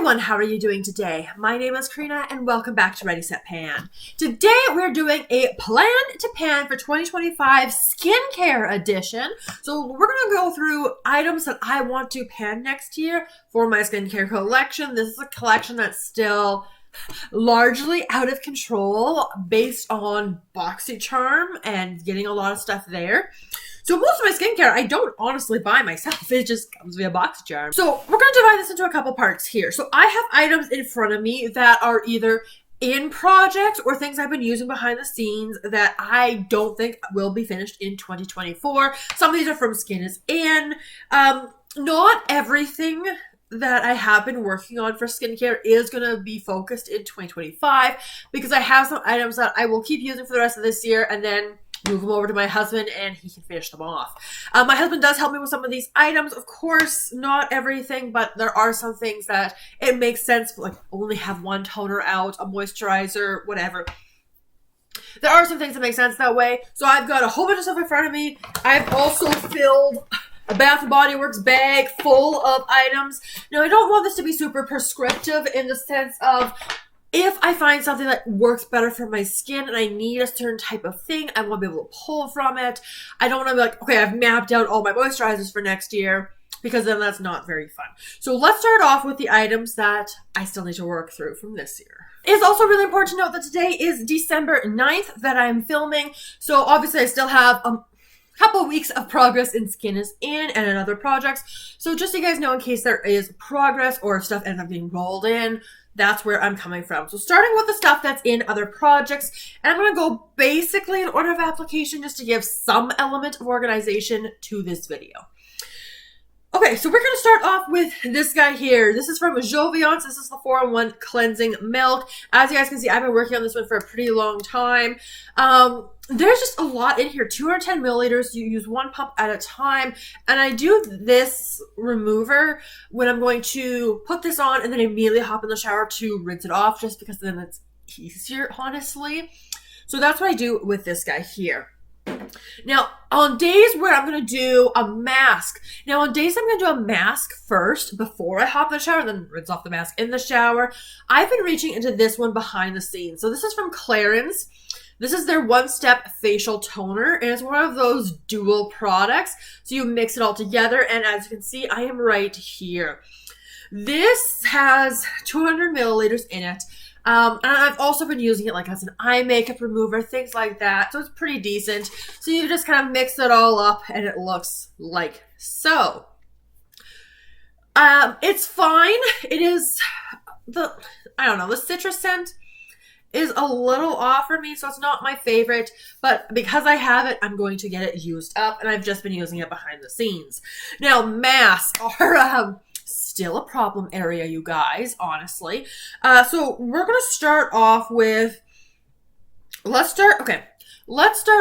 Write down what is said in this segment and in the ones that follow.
everyone, how are you doing today? My name is Karina and welcome back to Ready Set Pan. Today we're doing a plan to pan for 2025 skincare edition. So we're going to go through items that I want to pan next year for my skincare collection. This is a collection that's still largely out of control based on BoxyCharm and getting a lot of stuff there. So most of my skincare, I don't honestly buy myself. It just comes via BoxyCharm. So we're going to divide this into a couple parts here. So I have items in front of me that are either in projects or things I've been using behind the scenes that I don't think will be finished in 2024. Some of these are from Skin is In. Not everything that I have been working on for skincare is going to be focused in 2025 because I have some items that I will keep using for the rest of this year and then move them over to my husband and he can finish them off. My husband does help me with some of these items. Of course, not everything, but there are some things that it makes sense, like only have one toner out, a moisturizer, whatever. There are some things that make sense that way. So I've got a whole bunch of stuff in front of me. I've also filled a Bath & Body Works bag full of items. Now, I don't want this to be super prescriptive in the sense of if I find something that works better for my skin and I need a certain type of thing, I want to be able to pull from it. I don't want to be like, okay, I've mapped out all my moisturizers for next year, because then that's not very fun. So let's start off with the items that I still need to work through from this year. It's also really important to note that today is December 9th that I'm filming. So obviously I still have couple weeks of progress in Skin is In and in other projects. So just so you guys know, in case there is progress or stuff ends up being rolled in, that's where I'm coming from. So starting with the stuff that's in other projects, and I'm going to go basically in order of application just to give some element of organization to this video. Okay, so we're going to start off with this guy here. This is from Jouviance. This is the 4-in-1 Cleansing Milk. As you guys can see, I've been working on this one for a pretty long time. There's just a lot in here. 210 milliliters. You use one pump at a time. And I do this remover when I'm going to put this on and then immediately hop in the shower to rinse it off, just because then it's easier, honestly. So that's what I do with this guy here. Now, on days where I'm going to do a mask, I'm going to do a mask first before I hop in the shower, then rinse off the mask in the shower. I've been reaching into this one behind the scenes. So this is from Clarins. This is their one-step facial toner, and it's one of those dual products. So you mix it all together, and as you can see, I am right here. This has 200 milliliters in it. And I've also been using it like as an eye makeup remover, things like that. So it's pretty decent. So you just kind of mix it all up and it looks like so. It's fine. It is the citrus scent is a little off for me, so it's not my favorite, but because I have it, I'm going to get it used up, and I've just been using it behind the scenes. Now, masks are still a problem area, you guys, honestly. So we're going to start off with, let's start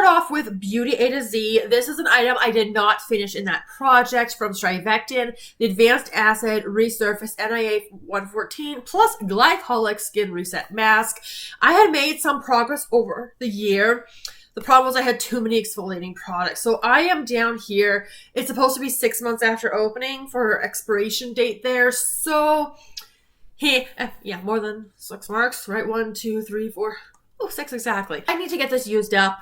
off with Beauty A to Z. This is an item I did not finish in that project from StriVectin, the Advanced Acid Resurface NIA 114 plus Glycolic Skin Reset Mask. I had made some progress over the year. The problem was I had too many exfoliating products. So I am down here. It's supposed to be 6 months after opening for expiration date there. So, yeah, more than 6 marks, right? 1, 2, 3, 4. Oh, 6 exactly. I need to get this used up.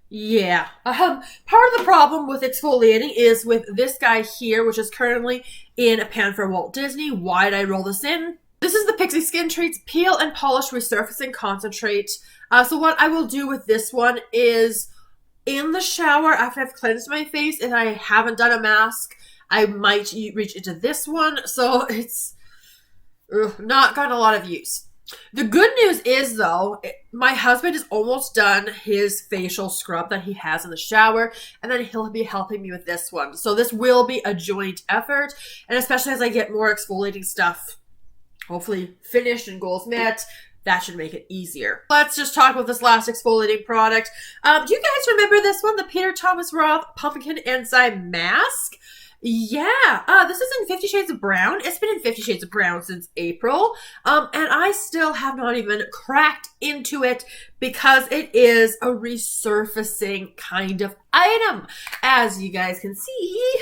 Yeah. Part of the problem with exfoliating is with this guy here, which is currently in a pan for Walt Disney. Why did I roll this in? This is the Pixi Skintreats Peel and Polish Resurfacing Concentrate. So what I will do with this one is in the shower after I've cleansed my face, if I haven't done a mask, I might reach into this one. So it's not got a lot of use. The good news is, though, my husband is almost done his facial scrub that he has in the shower, and then he'll be helping me with this one. So this will be a joint effort, and especially as I get more exfoliating stuff, hopefully finished and goals met, that should make it easier. Let's just talk about this last exfoliating product. Do you guys remember this one? The Peter Thomas Roth Pumpkin Enzyme Mask? Yeah, this is in 50 Shades of Brown. It's been in 50 Shades of Brown since April, and I still have not even cracked into it because it is a resurfacing kind of item. As you guys can see,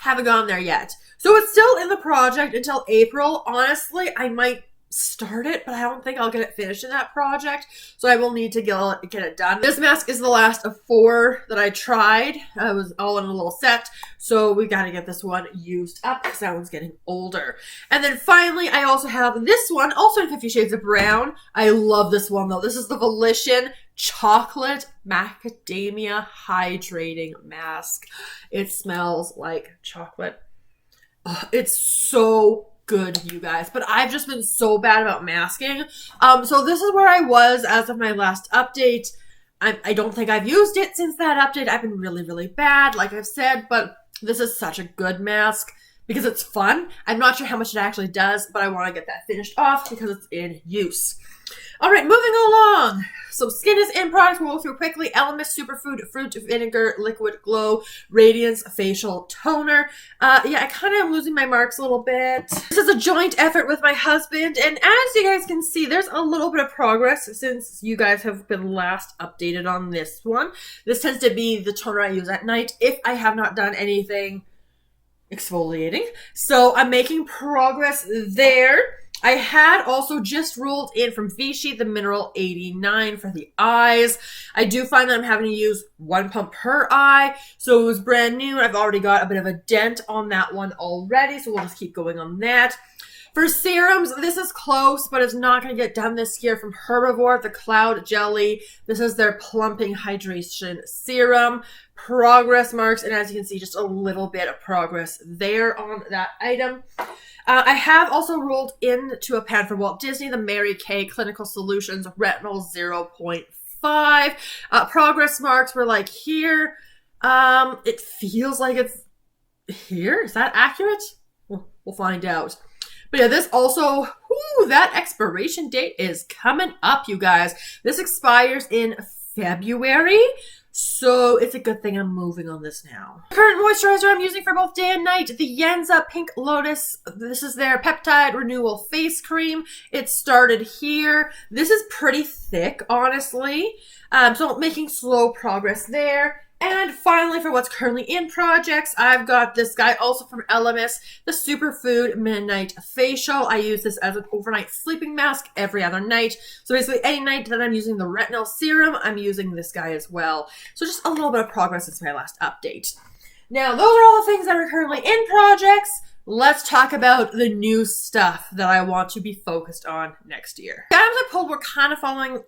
haven't gone there yet. So it's still in the project until April. Honestly, I might start it, but I don't think I'll get it finished in that project, so I will need to get it done. This mask is the last of 4 that I tried. I was all in a little set, so we got to get this one used up because that one's getting older. And then finally, I also have this one, also in 50 Shades of Brown. I love this one though. This is the Volition Chocolate Macadamia Hydrating Mask. It smells like chocolate. It's so good, you guys, but I've just been so bad about masking. So this is where I was as of my last update. I don't think I've used it since that update. I've been really, really bad, like I've said, but this is such a good mask because it's fun. I'm not sure how much it actually does, but I want to get that finished off because it's in use. All right, moving along. So skin is in product. We'll go through quickly. Elemis Superfood Fruit Vinegar Liquid Glow Radiance Facial Toner. Yeah, I kind of am losing my marks a little bit. This is a joint effort with my husband, and as you guys can see, there's a little bit of progress since you guys have been last updated on this one. This tends to be the toner I use at night if I have not done anything exfoliating. So I'm making progress there. I had also just rolled in from Vichy the Mineral 89 for the eyes. I do find that I'm having to use 1 pump per eye, so it was brand new. I've already got a bit of a dent on that one already, so we'll just keep going on that. For serums, this is close, but it's not going to get done this year, from Herbivore, the Cloud Jelly. This is their Plumping Hydration Serum. Progress marks, and as you can see, just a little bit of progress there on that item. I have also rolled into a pan for Walt Disney, the Mary Kay Clinical Solutions Retinol 0.5. Progress marks were like here. It feels like it's here. Is that accurate? We'll find out. But yeah, this also, that expiration date is coming up, you guys. This expires in February. So it's a good thing I'm moving on this now. Current moisturizer I'm using for both day and night, the Yensa Pink Lotus. This is their Peptide Renewal Face Cream. It started here. This is pretty thick, honestly. So making slow progress there. And finally, for what's currently in projects, I've got this guy also from Elemis, the Superfood Midnight Facial. I use this as an overnight sleeping mask every other night. So basically any night that I'm using the Retinol Serum, I'm using this guy as well. So just a little bit of progress since my last update. Now, those are all the things that are currently in projects. Let's talk about the new stuff that I want to be focused on next year. The items I pulled were kind of following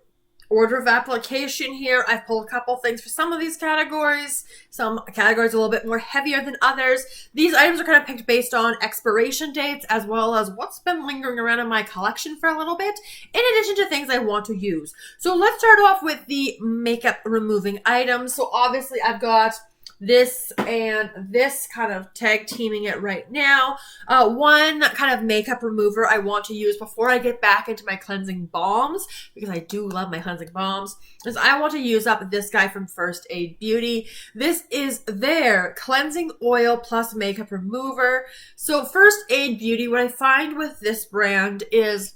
order of application here. I've pulled a couple things for some of these categories. Some categories are a little bit more heavier than others. These items are kind of picked based on expiration dates as well as what's been lingering around in my collection for a little bit, in addition to things I want to use. So let's start off with the makeup removing items. So obviously I've got this and this kind of tag teaming it right now. One kind of makeup remover I want to use before I get back into my cleansing balms, because I do love my cleansing balms, is I want to use up this guy from First Aid Beauty. This is their cleansing oil plus makeup remover. So First Aid Beauty, what I find with this brand is,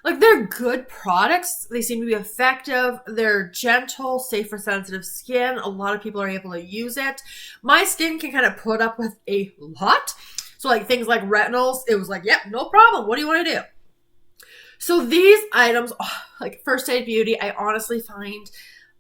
like, they're good products. They seem to be effective. They're gentle, safe for sensitive skin. A lot of people are able to use it. My skin can kind of put up with a lot. So like things like retinols, it was like, yep, no problem. What do you want to do? So these items, like First Aid Beauty, I honestly find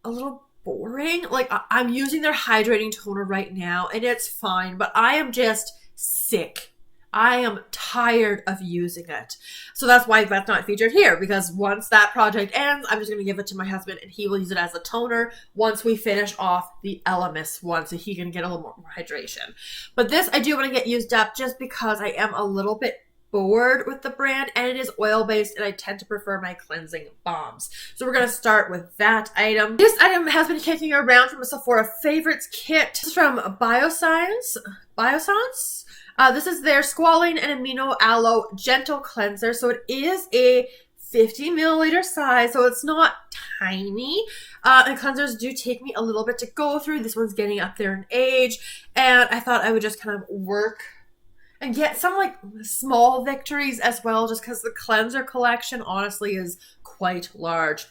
a little boring. Like, I'm using their hydrating toner right now and it's fine, but I am just sick. I am tired of using it. So that's why that's not featured here, because once that project ends, I'm just going to give it to my husband and he will use it as a toner once we finish off the Elemis one, so he can get a little more hydration. But this I do want to get used up just because I am a little bit bored with the brand, and it is oil-based, and I tend to prefer my cleansing balms. So we're going to start with that item. This item has been kicking around from a Sephora Favorites kit. This is from Biossance. This is their Squalane and Amino Aloe Gentle Cleanser. So it is a 50 milliliter size, so it's not tiny. And cleansers do take me a little bit to go through. This one's getting up there in age, and I thought I would just kind of work and get some like small victories as well, just because the cleanser collection honestly is quite large.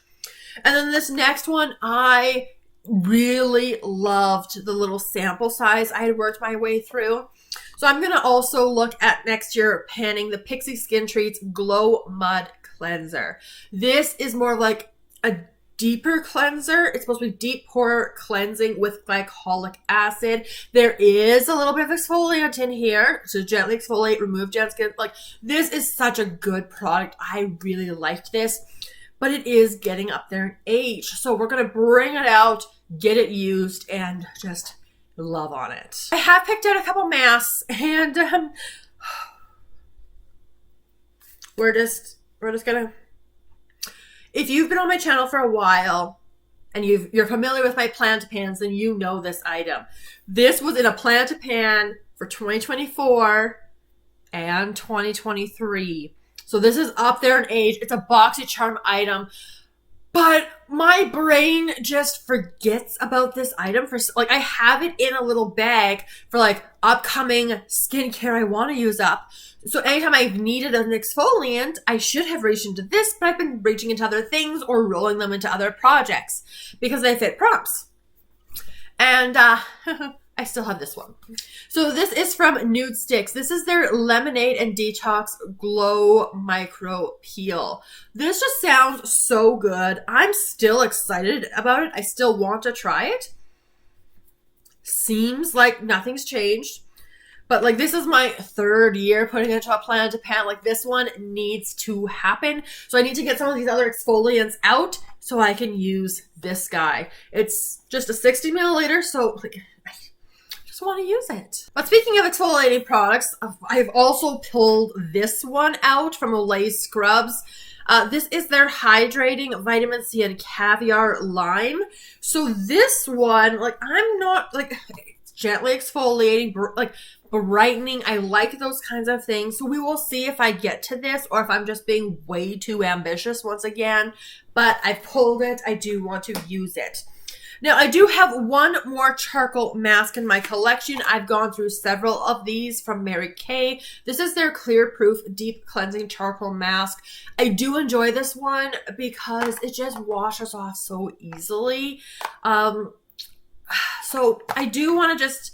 And then this next one, I really loved the little sample size I had worked my way through. So I'm going to also look at next year panning the Pixi Skintreats Glow Mud Cleanser. This is more like a deeper cleanser. It's supposed to be deep pore cleansing with glycolic acid. There is a little bit of exfoliant in here. So gently exfoliate, remove dead skin. Like, this is such a good product. I really liked this, but it is getting up there in age. So we're going to bring it out, get it used, and just love on it. I have picked out a couple masks, and we're just gonna, if you've been on my channel for a while and you're familiar with my plan to pans, then you know this item. This was in a plan to pan for 2024 and 2023. So this is up there in age. It's a BoxyCharm item, but my brain just forgets about this item. For like, I have it in a little bag for like upcoming skincare I want to use up. So anytime I've needed an exfoliant, I should have reached into this, but I've been reaching into other things or rolling them into other projects because they fit prompts. And I still have this one. So this is from Nude Sticks. This is their Lemonade and Detox Glow Micro Peel. This just sounds so good. I'm still excited about it. I still want to try it. Seems like nothing's changed. But like, this is my third year putting it into a plan to pan. Like, this one needs to happen. So I need to get some of these other exfoliants out so I can use this guy. It's just a 60 milliliter. So like, I just want to use it. But speaking of exfoliating products, I've also pulled this one out from Olay Scrubs. This is their Hydrating Vitamin C and Caviar Lime. So this one, like, I'm not like, it's gently exfoliating, like brightening. I like those kinds of things. So we will see if I get to this or if I'm just being way too ambitious once again. But I've pulled it. I do want to use it. Now, I do have one more charcoal mask in my collection. I've gone through several of these from Mary Kay. This is their Clear Proof Deep Cleansing Charcoal Mask. I do enjoy this one because it just washes off so easily. So I do want to just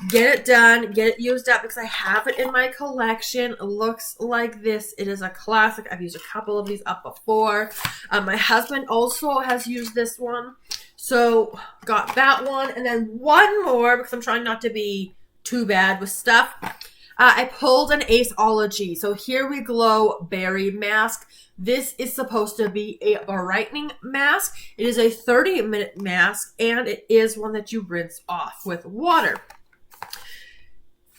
get it done, get it used up because I have it in my collection. It looks like this. It is a classic. I've used a couple of these up before. My husband also has used this one. So got that one, and then one more because I'm trying not to be too bad with stuff. I pulled an Aceology. So Here We Glow Berry Mask. This is supposed to be a brightening mask. It is a 30-minute mask, and it is one that you rinse off with water.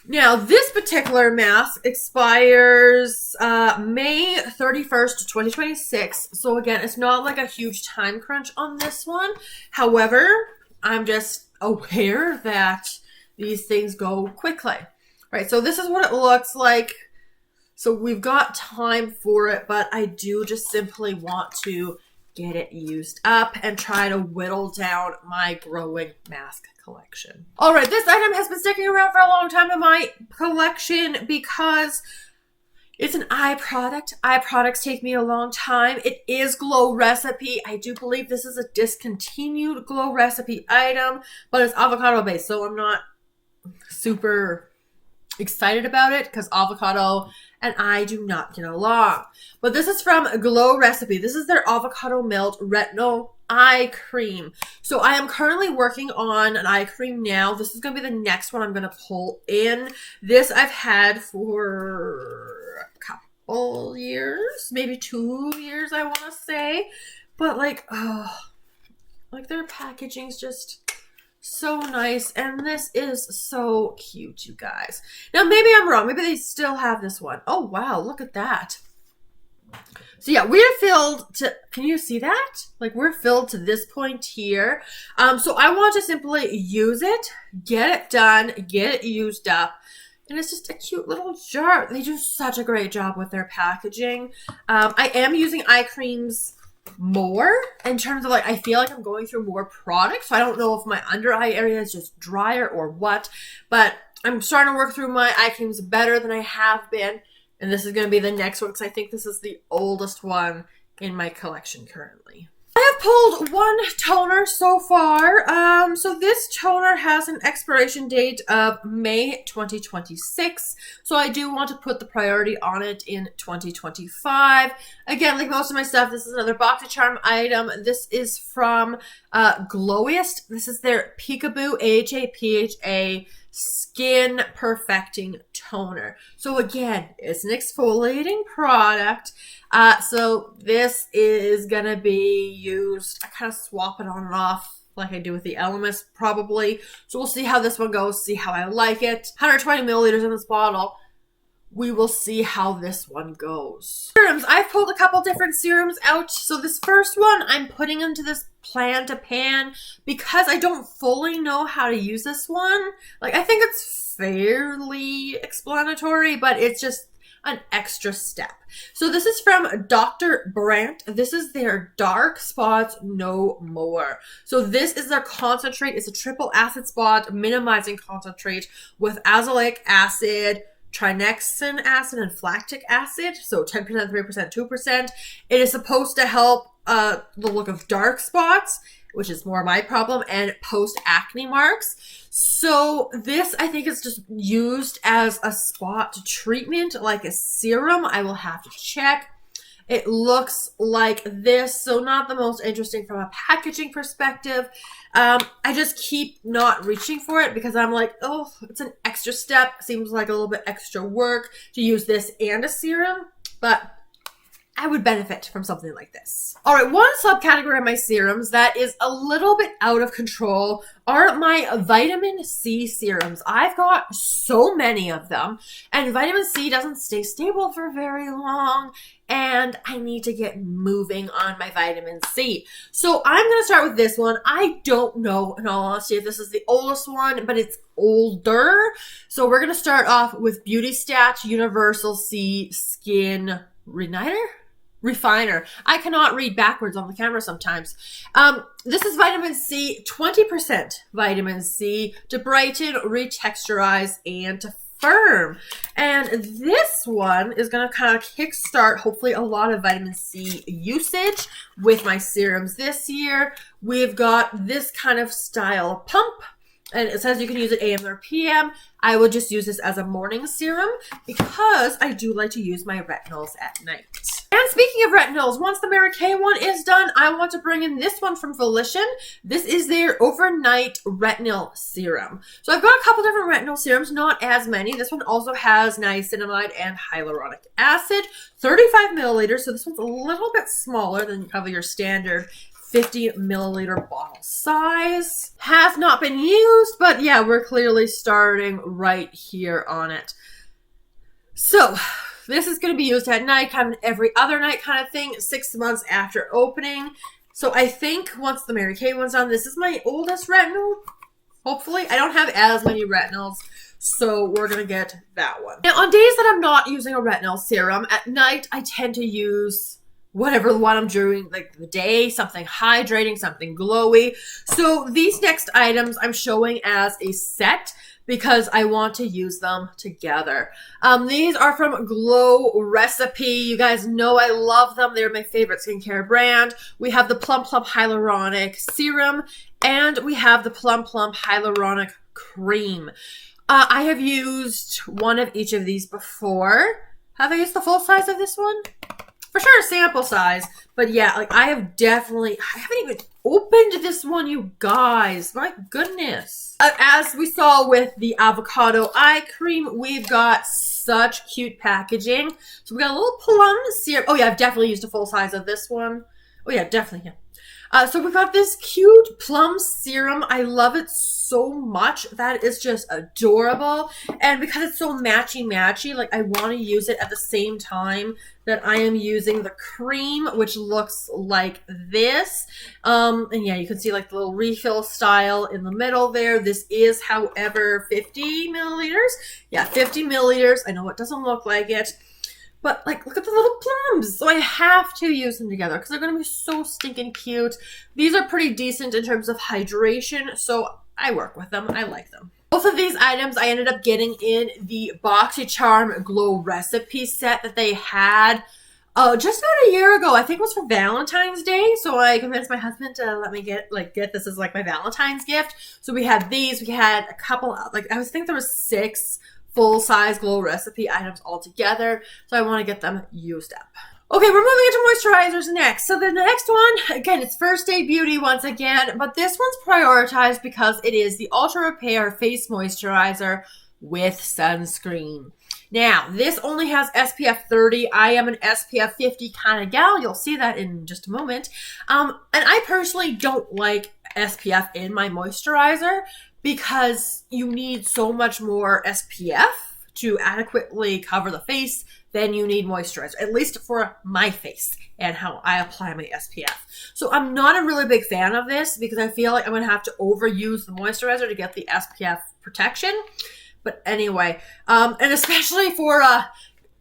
Now, this particular mask expires May 31st, 2026. So again, it's not like a huge time crunch on this one. However, I'm just aware that these things go quickly. Right, so this is what it looks like. So we've got time for it, but I do just simply want to get it used up and try to whittle down my growing mask collection. All right, this item has been sticking around for a long time in my collection because it's an eye product. Eye products take me a long time. It is Glow Recipe. I do believe this is a discontinued Glow Recipe item, but it's avocado based, so I'm not super excited about it because avocado and I do not get along. But this is from Glow Recipe. This is their avocado melt retinol eye cream. So I am currently working on an eye cream now. This is going to be the next one I'm going to pull in. This I've had for a couple years, maybe 2 years, I want to say. But like, oh, like their packaging's just so nice, and this is so cute, you guys. Now, maybe I'm wrong. Maybe they still have this one. Oh, wow. Look at that. So, yeah, we're filled to... Can you see that? Like, we're filled to this point here. So, I want to simply use it, get it done, get it used up. And it's just a cute little jar. They do such a great job with their packaging. I am using eye creams more in terms of like, I feel like I'm going through more products. So I don't know if my under eye area is just drier or what, but I'm starting to work through my eye creams better than I have been. And this is going to be the next one because I think this is the oldest one in my collection currently. I have I've pulled one toner so far. So this toner has an expiration date of May 2026. So I do want to put the priority on it in 2025. Again, like most of my stuff, this is another BoxyCharm item. This is from Glowiest. This is their Peekaboo AHA Skin Perfecting Toner. So again, it's an exfoliating product. So this is gonna be used, I kind of swap it on and off like I do with the Elemis probably. So we'll see how this one goes, see how I like it. 120 milliliters in this bottle. We will see how this one goes. Serums. I've pulled a couple different serums out. So this first one I'm putting into this plan to pan because I don't fully know how to use this one. Like, I think it's fairly explanatory, but it's just an extra step. So this is from Dr. Brandt. This is their Dark Spots No More. So this is their concentrate. It's a triple acid spot minimizing concentrate with azelaic acid, trinexin acid, and lactic acid. So 10%, 3%, 2%. It is supposed to help the look of dark spots, which is more my problem, and post-acne marks. So this, I think, is just used as a spot treatment, like a serum. I will have to check. It looks like this, so not the most interesting from a packaging perspective. I just keep not reaching for it because I'm like, oh, it's an extra step. Seems like a little bit extra work to use this and a serum, but I would benefit from something like this. All right, one subcategory of my serums that is a little bit out of control are my vitamin C serums. I've got so many of them, and vitamin C doesn't stay stable for very long, and I need to get moving on my vitamin C. So I'm going to start with this one. I don't know, in all honesty, if this is the oldest one, but it's older. So we're going to start off with Beauty Stat Universal C Skin Refiner. I cannot read backwards on the camera sometimes. This is vitamin C, 20% vitamin C to brighten, retexturize, and to firm. And this one is going to kind of kickstart, hopefully, a lot of vitamin C usage with my serums this year. We've got this kind of style pump. And it says you can use it AM or PM. I will just use this as a morning serum because I do like to use my retinols at night. And speaking of retinols, once the Mary Kay one is done, I want to bring in this one from Volition. This is their overnight retinol serum. So I've got a couple different retinol serums, not as many. This one also has niacinamide and hyaluronic acid, 35 milliliters. So this one's a little bit smaller than probably your standard 50 milliliter bottle size. Has not been used, but yeah, we're clearly starting right here on it. So this is going to be used at night, kind of an every other night kind of thing, 6 months after opening. So I think once the Mary Kay one's on, this is my oldest retinol. Hopefully. I don't have as many retinols, so we're going to get that one. Now, on days that I'm not using a retinol serum, at night I tend to use whatever one I'm doing, like the day, something hydrating, something glowy. So these next items I'm showing as a set because I want to use them together. These are from Glow Recipe. You guys know I love them. They're my favorite skincare brand. We have the Plum Hyaluronic Serum, and we have the Plum Hyaluronic Cream. I have used one of each of these before. Have I used the full size of this one? For sure, sample size. But yeah, like I haven't even opened this one, you guys. My goodness. As we saw with the avocado eye cream, we've got such cute packaging. So we got a little plum serum. Oh yeah, I've definitely used a full size of this one. Oh yeah, definitely, yeah. So we've got this cute plum serum. I love it so much. That is just adorable. And because it's so matchy-matchy, like I want to use it at the same time that I am using the cream, which looks like this. And yeah, you can see like the little refill style in the middle there. This is, however, 50 milliliters. Yeah, 50 milliliters. I know it doesn't look like it. But, like, look at the little plums. So I have to use them together because they're going to be so stinking cute. These are pretty decent in terms of hydration, so I work with them. I like them. Both of these items I ended up getting in the BoxyCharm Glow Recipe set that they had. just about a year ago. I think it was for Valentine's Day. So I convinced my husband to let me get this as like my Valentine's gift. So we had these. We had a couple, I think there was 6 full-size Glow recipe items all together. So I want to get them used up. Okay, we're moving into moisturizers next. So the next one, again, it's First Aid Beauty once again, but this one's prioritized because it is the Ultra Repair Face Moisturizer with sunscreen. Now, this only has SPF 30. I am an SPF 50 kind of gal. You'll see that in just a moment. And I personally don't like SPF in my moisturizer because you need so much more SPF to adequately cover the face than you need moisturizer, at least for my face and how I apply my SPF. So I'm not a really big fan of this because I feel like I'm going to have to overuse the moisturizer to get the SPF protection. But anyway, and especially for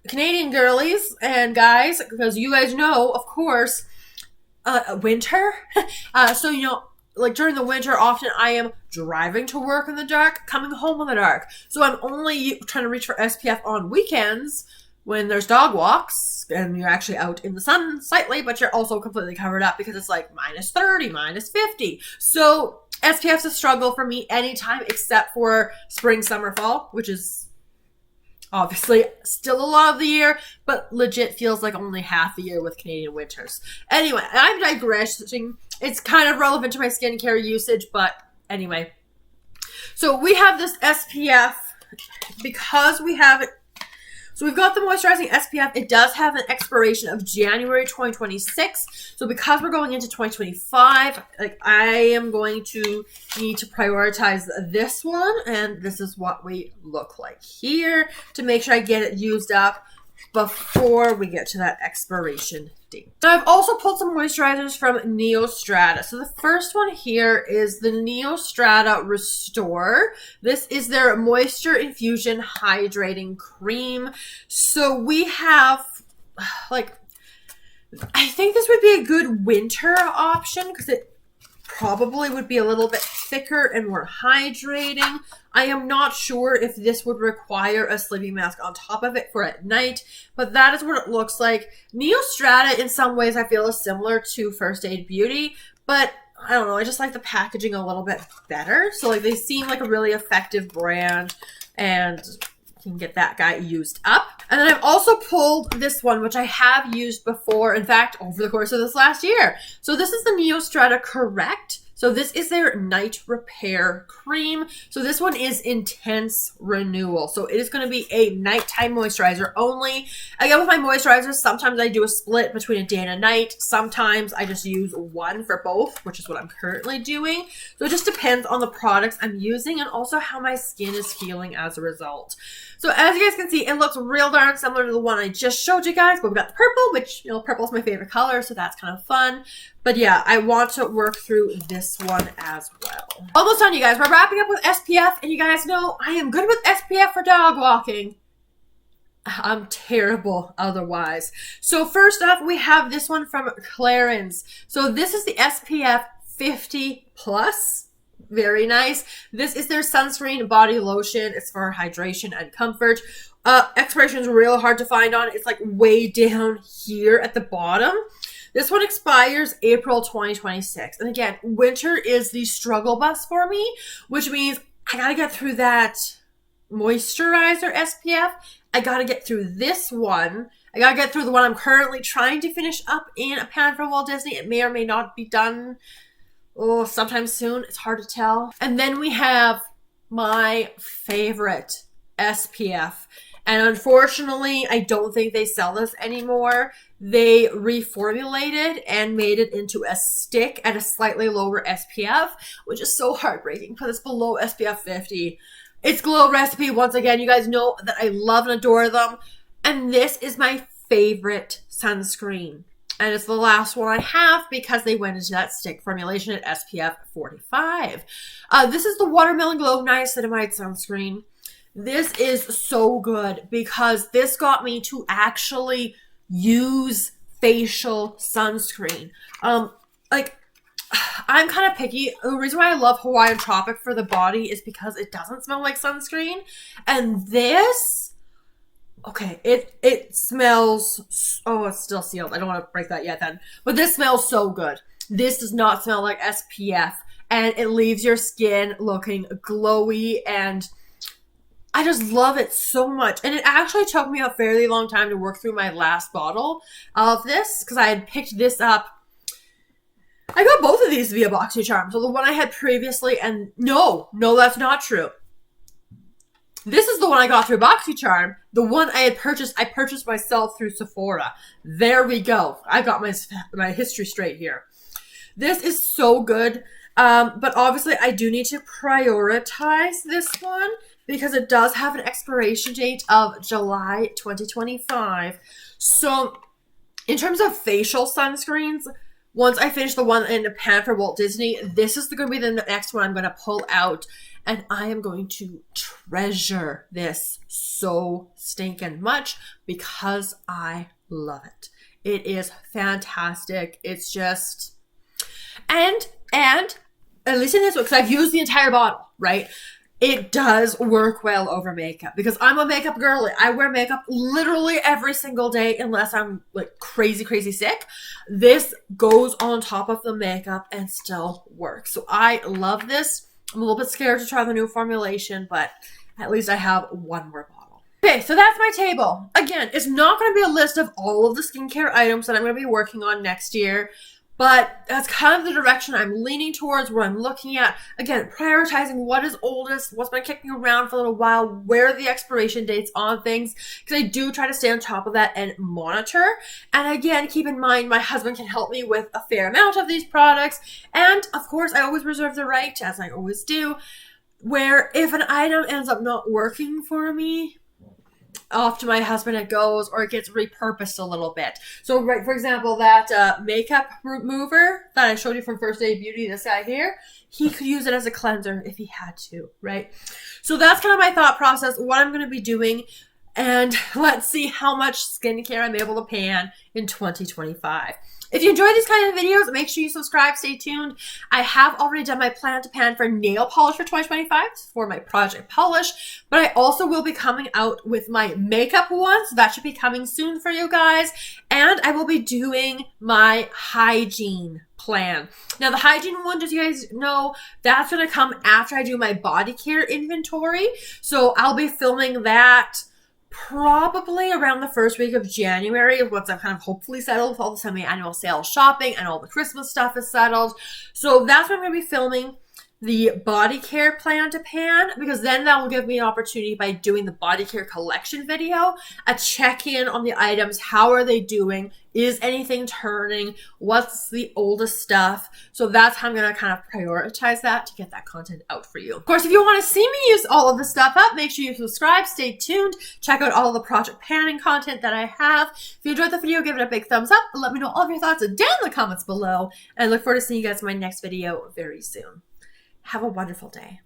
Canadian girlies and guys, because you guys know, of course, winter. So, you know, like during the winter, often I am driving to work in the dark, coming home in the dark. So I'm only trying to reach for SPF on weekends when there's dog walks and you're actually out in the sun slightly, but you're also completely covered up because it's like minus 30, minus 50. So SPF's a struggle for me anytime except for spring, summer, fall, which is obviously still a lot of the year, but legit feels like only half the year with Canadian winters. Anyway, I'm digressing. It's kind of relevant to my skincare usage, but anyway. So we have this SPF because we have it. So we've got the moisturizing SPF. It does have an expiration of January 2026. So because we're going into 2025, like I am going to need to prioritize this one. And this is what we look like here to make sure I get it used up before we get to that expiration date. So I've also pulled some moisturizers from Neostrata. So the first one here is the Neostrata Restore. This is their Moisture Infusion Hydrating Cream. So we have, like, I think this would be a good winter option because it probably would be a little bit thicker and more hydrating. I am not sure if this would require a sleeping mask on top of it for at night, but that is what it looks like. Neostrata in some ways I feel is similar to First Aid Beauty, but I don't know, I just like the packaging a little bit better. So like they seem like a really effective brand and can get that guy used up. And then I've also pulled this one, which I have used before, in fact, over the course of this last year. So this is the Neostrata Correct. So this is their night repair cream. So this one is Intense Renewal. So it is going to be a nighttime moisturizer only. Again, with my moisturizers, sometimes I do a split between a day and a night. Sometimes I just use one for both, which is what I'm currently doing. So it just depends on the products I'm using and also how my skin is feeling as a result. So as you guys can see, it looks real darn similar to the one I just showed you guys, but we've got the purple, which, you know, purple is my favorite color, so that's kind of fun. But yeah, I want to work through this one as well. Almost done, you guys. We're wrapping up with SPF, and you guys know I am good with SPF for dog walking. I'm terrible otherwise. So first off, we have this one from Clarins. So this is the SPF 50 plus. Very nice. This is their sunscreen body lotion. It's for hydration and comfort. Expiration is real hard to find on. It's like way down here at the bottom. This one expires April 2026. And again, winter is the struggle bus for me, which means I gotta get through that moisturizer SPF. I gotta get through this one. I gotta get through the one I'm currently trying to finish up in a pan for Walt Disney. It may or may not be done sometime soon. It's hard to tell. And then we have my favorite SPF. And unfortunately, I don't think they sell this anymore. They reformulated and made it into a stick at a slightly lower SPF, which is so heartbreaking because it's below SPF 50. It's Glow Recipe. Once again, you guys know that I love and adore them. And this is my favorite sunscreen. And it's the last one I have because they went into that stick formulation at SPF 45. This is the Watermelon Glow Niacinamide Sunscreen. This is so good because this got me to actually use facial sunscreen. Like, I'm kind of picky. The reason why I love Hawaiian Tropic for the body is because it doesn't smell like sunscreen. And this Okay, it smells, oh, it's still sealed. I don't want to break that yet then. But this smells so good. This does not smell like SPF, and it leaves your skin looking glowy, and I just love it so much. And it actually took me a fairly long time to work through my last bottle of this because I had picked this up. I got both of these via BoxyCharm. So the one I had previously, and no, that's not true. This is the one I got through BoxyCharm. The one I purchased myself through Sephora. There we go. I got my history straight here. This is so good. But obviously I do need to prioritize this one because it does have an expiration date of July 2025. So in terms of facial sunscreens, once I finish the one in the pan for Walt Disney, this is going to be the next one I'm going to pull out. And I am going to treasure this so stinking much because I love it. It is fantastic. It's just, and at least in this one, because I've used the entire bottle, right? It does work well over makeup because I'm a makeup girly. I wear makeup literally every single day unless I'm like crazy sick. This goes on top of the makeup and still works. So I love this. I'm a little bit scared to try the new formulation, but at least I have one more bottle. Okay, so that's my table. Again, it's not going to be a list of all of the skincare items that I'm going to be working on next year, but that's kind of the direction I'm leaning towards, what I'm looking at. Again, prioritizing what is oldest, what's been kicking around for a little while, where are the expiration dates on things, because I do try to stay on top of that and monitor. And again, keep in mind, my husband can help me with a fair amount of these products. And of course, I always reserve the right, as I always do, where if an item ends up not working for me, off to my husband it goes, or it gets repurposed a little bit. So, right, for example, that makeup remover that I showed you from First Aid Beauty, this guy here, he could use it as a cleanser if he had to, right? So that's kind of my thought process, what I'm going to be doing, and let's see how much skincare I'm able to pan in 2025. If you enjoy these kind of videos, make sure you subscribe, stay tuned. I have already done my plan to pan for nail polish for 2025 for my project polish, but I also will be coming out with my makeup one, so that should be coming soon for you guys. And I will be doing my hygiene plan. Now the hygiene one, just so you guys know, that's going to come after I do my body care inventory. So I'll be filming that probably around the first week of January, once I'm kind of hopefully settled with all the semi-annual sale shopping and all the Christmas stuff is settled. So that's when I'm going to be filming the body care plan to pan, because then that will give me an opportunity by doing the body care collection video, a check-in on the items. How are they doing? Is anything turning? What's the oldest stuff? So that's how I'm going to kind of prioritize that to get that content out for you. Of course, if you want to see me use all of this stuff up, make sure you subscribe, stay tuned, check out all the project panning content that I have. If you enjoyed the video, give it a big thumbs up and let me know all of your thoughts down in the comments below. And I look forward to seeing you guys in my next video very soon. Have a wonderful day.